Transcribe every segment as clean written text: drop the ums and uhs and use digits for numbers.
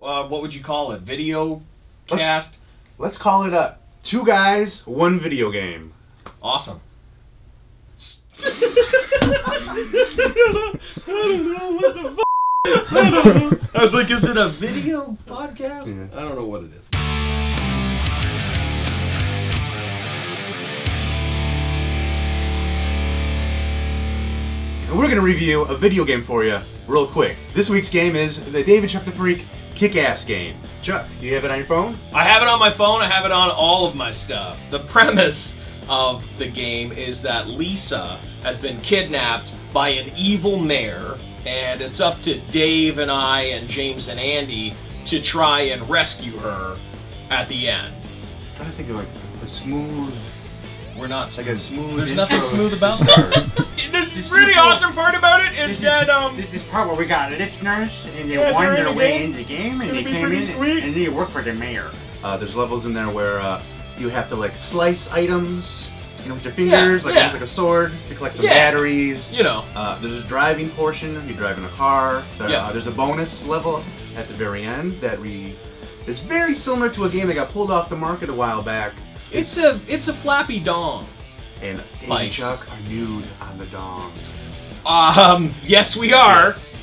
what would you call it? Video cast? Let's call it a 2 guys, 1 video game. Awesome. I don't know what the fuck. I don't know. I was like, is it a video podcast? Yeah. I don't know what it is. And we're going to review a video game for you real quick. This week's game is the Dave and Chuck the Freak Kick-Ass game. Chuck, do you have it on your phone? I have it on my phone. I have it on all of my stuff. The premise of the game is that Lisa has been kidnapped by an evil mayor, and it's up to Dave and I and James and Andy to try and rescue her at the end. I'm trying to think of like a smooth... We're not like a smooth... There's nothing smooth about this. The really awesome part about it is that this is part where we got listeners and they won their way into the game and they came in and they work for the mayor. There's levels in there where you have to like slice items, you know, with your fingers, use like a sword to collect some batteries. You know. There's a driving portion. You're driving a car. There's a bonus level at the very end that it's very similar to a game that got pulled off the market a while back. It's a flappy dong. And Dave and Chuck are nude on the dong. Yes we are. Yes.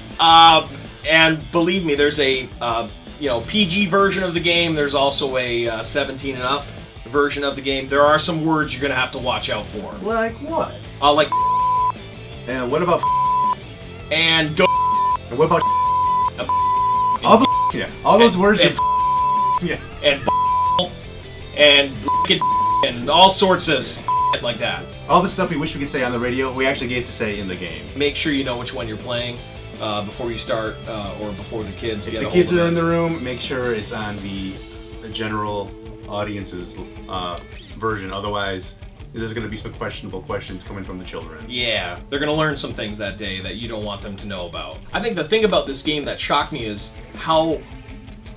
And believe me, there's a PG version of the game. There's also a 17 and up version of the game. There are some words you're gonna have to watch out for. Like what? Like. And what about? And go. And what about? All the all those words. And and all sorts of like that. All the stuff we wish we could say on the radio, we actually get to say in the game. Make sure you know which one you're playing before you start or before the kids get a hold of it. If the kids are in the room, make sure it's on the general audience's version. Otherwise, there's going to be some questionable questions coming from the children. Yeah, they're going to learn some things that day that you don't want them to know about. I think the thing about this game that shocked me is how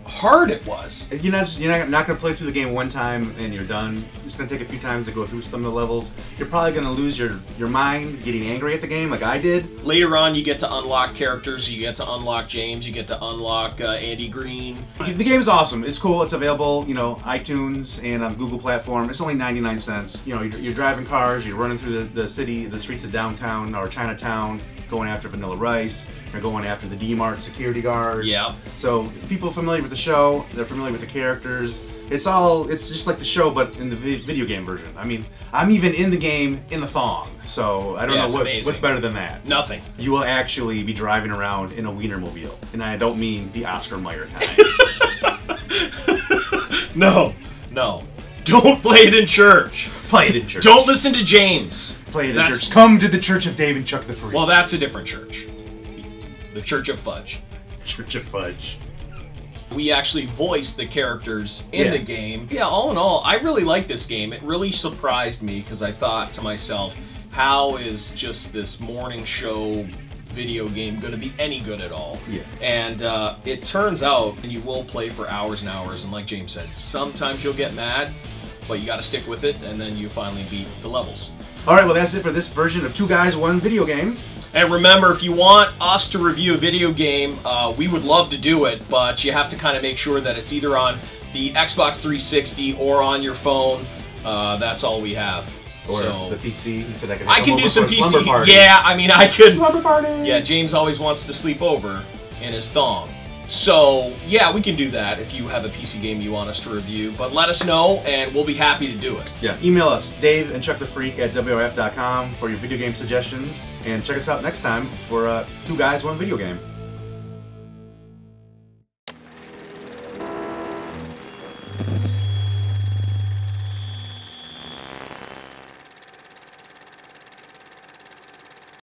hard it was. You're not going to play through the game one time and you're done. It's going to take a few times to go through some of the levels. You're probably going to lose your mind getting angry at the game like I did. Later on you get to unlock characters, you get to unlock James, you get to unlock Andy Green. The game's awesome. It's cool. It's available, iTunes and on Google platform. It's only 99 cents. You're driving cars, you're running through the city, the streets of downtown or Chinatown, going after Vanilla Rice. You're going after the D-Mart security guard. Yeah. So people familiar with the show, they're familiar with the characters. It's just like the show, but in the video game version. I mean, I'm even in the game in the thong, so I don't know what's better than that. Nothing. You will actually be driving around in a Wienermobile, and I don't mean the Oscar Mayer kind. No. Don't play it in church. Play it in church. Don't listen to James. Play it in church. Come to the Church of Dave and Chuck the Freak. Well, that's a different church. The Church of Fudge. Church of Fudge. We actually voice the characters in the game. Yeah, all in all, I really like this game. It really surprised me because I thought to myself, how is just this morning show video game going to be any good at all? Yeah. And it turns out you will play for hours and hours, and like James said, sometimes you'll get mad, but you got to stick with it, and then you finally beat the levels. Alright, well that's it for this version of 2 Guys, 1 Video Game. And remember, if you want us to review a video game, we would love to do it, but you have to kind of make sure that it's either on the Xbox 360 or on your phone. That's all we have. Or so, the PC. You said I can do some PC. Party. Yeah, I mean, I could. Slumber party. Yeah, James always wants to sleep over in his thong. So, yeah, we can do that if you have a PC game you want us to review. But let us know, and we'll be happy to do it. Yeah, email us, Dave and Chuck the Freak at WRF.com for your video game suggestions. And check us out next time for 2 Guys, 1 Video Game.